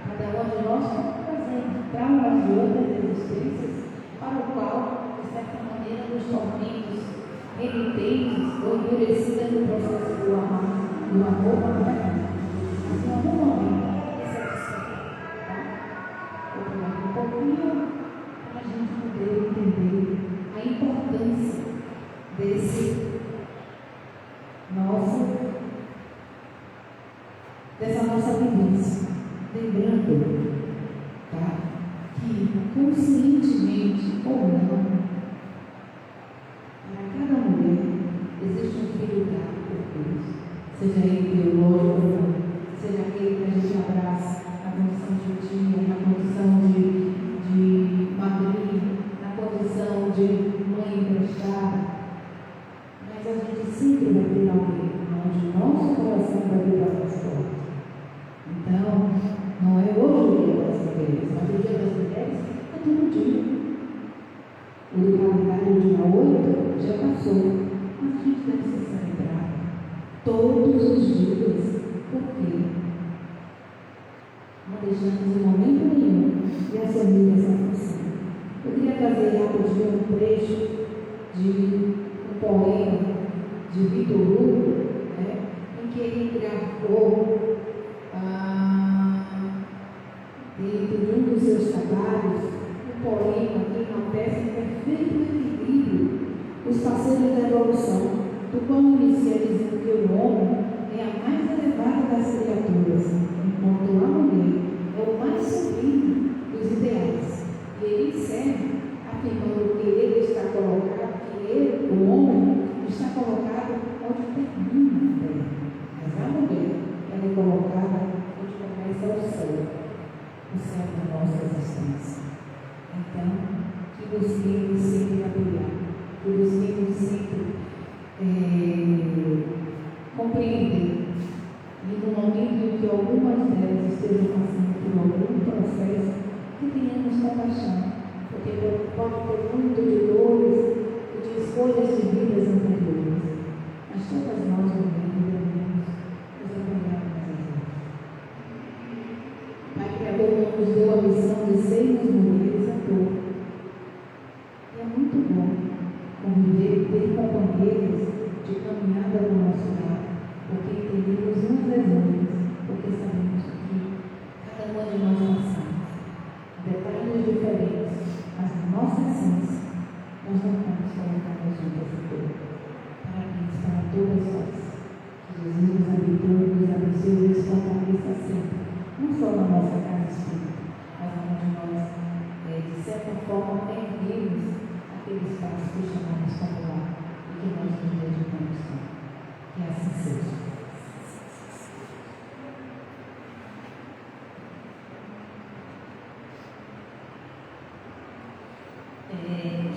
Cada uma de nós trazemos traumas de outras existências para o qual, de certa maneira, nos tornamos renitentes ou endurecidas no processo do amor materno. Mas em algum momento, esse é o tá? Vou pegar um pouquinho para a gente poder entender a importância dessa nossa vivência. Lembrando, tá, que conscientemente ou não, para cada mulher existe um filho dado por Deus, seja ele biológico ou não, seja aquele que a gente abraça na condição de tia, na condição de madrinha, na condição de mãe emprestada. Mas a gente sempre vai ter alguém onde o nosso coração vai virar mais forte. Então, não é hoje o dia das mulheres, mas o dia das mulheres é todo dia. O calendário dia 8 já passou, mas a gente deve se celebrar todos os dias. Por quê? Não deixamos em momento nenhum de assumir essa função. Eu queria trazer rapidinho um trecho de um poema de Vitor Hugo, em que ele gravou dentro de um dos seus trabalhos um poema que enaltece em perfeito equilíbrio os parceiros da evolução, do qual inicia dizendo que o homem é a mais elevada das criaturas, enquanto a mulher é o mais sublime dos ideais. E ele encerra afirmando que ele está colocado, que ele, o homem, está colocado onde termina a terra, mas a mulher ela é colocada onde começa o céu da nossa existência. Então, que busquemos sempre apoiar, que busquemos sempre compreender. E no momento em que algumas delas estejam passando por algum processo, que tenhamos compaixão, porque pode ter muito de dores e de escolhas de vidas anteriores, mas todas nós devemos nos apoiar umas às outras. Pai Criador nos deu a missão de sermos mulheres à toa. E é muito bom conviver, ter companheiros de caminhada no nosso lar, porque entendemos umas das outras, porque sabemos que cada uma de nós passamos detalhes diferentes, mas na nossa essência nós não vamos colocar juntas em todo. Parabéns para todas nós. Que Jesus nos abençoe, nos abençoe e nos fortaleça sempre, não só na nossa casa espírita, mas onde nós, de certa forma, erguemos aquele espaço que chamamos como lar e que nós nos dedicamos tanto. Que assim seja.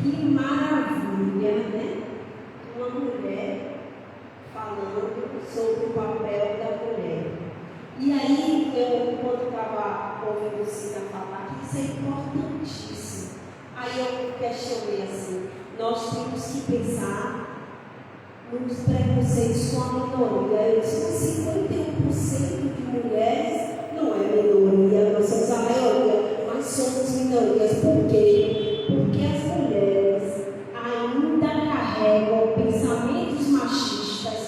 Que maravilha, né? Uma mulher falando sobre o papel da mulher. E aí, eu, quando estava ouvindo Cida falar, que isso é importantíssimo. Aí eu questionei assim: nós temos que pensar nos preconceitos com a minoria. Eu disse: 51% de mulheres não é minoria, nós somos a maioria, mas somos minorias. Por quê? Porque as mulheres ainda carregam pensamentos machistas.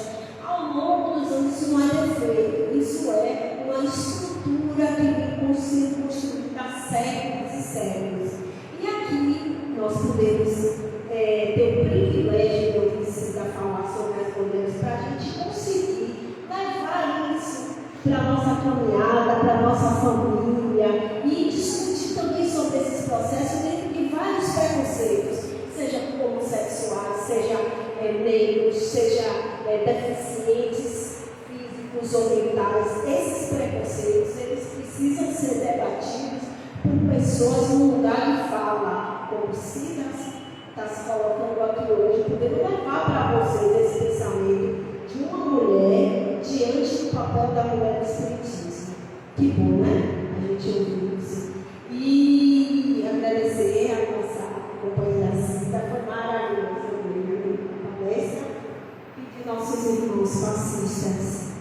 Ao longo dos anos, isso não é defeito, isso é uma estrutura que vem sendo construída há séculos e séculos. E aqui nós podemos ter o privilégio de ouvir Cida falar sobre as mulheres, para a gente conseguir levar isso para a nossa caminhada, para a nossa família e discutir também sobre esses processos dentro de vários preconceitos, seja homossexuais, seja negros, seja deficientes físicos ou mentais. Esses preconceitos, eles precisam ser debatidos por pessoas no lugar de fala, como Cida está se colocando aqui hoje, podendo levar para vocês esse pensamento de uma mulher diante do papel da mulher no espiritismo. Que bom, né? A gente ouviu isso. E agradecer a nossa companheira Cida, foi maravilhosa a palestra, e de nossos irmãos fascistas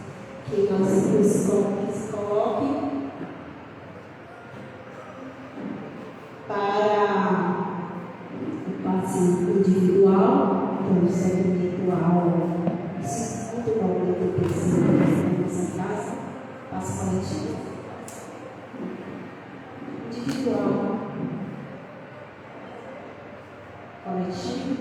face individual, então segmento A, isso é muito bom que eu preciso na nossa casa, face coletiva. Individual, coletivo.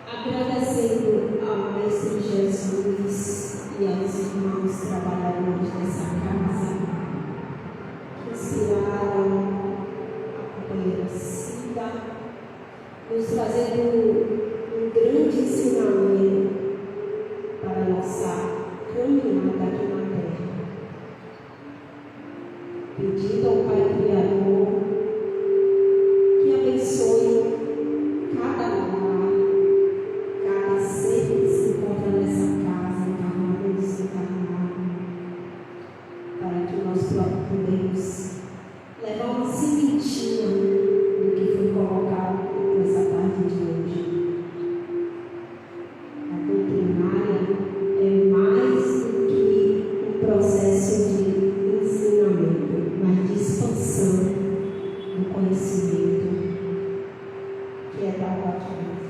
Agradecendo ao Mestre Jesus e aos irmãos trabalhadores dessa casa, que inspiraram a companheira Cida, nos trazendo um grande ensinamento para a nossa caminhada aqui na Terra. Pedindo ao Pai Criador que abençoe cada lar, cada ser que se encontra nessa casa, encarnado e desencarnado, para que nós podemos levar uma sementinha do que foi colocado nessa tarde de hoje. A doutrinária é mais do que um processo de ensinamento, mas de expansão do conhecimento que é dado a todos.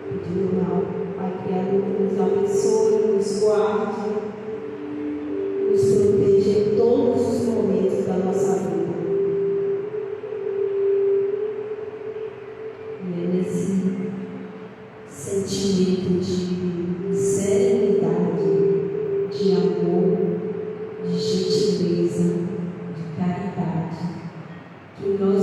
Pedindo ao Pai Criador que nos abençoe, nos guarde, nos proteja em todos os momentos da nossa vida. E é nesse sentimento de serenidade, de amor, de gentileza, de caridade, que nós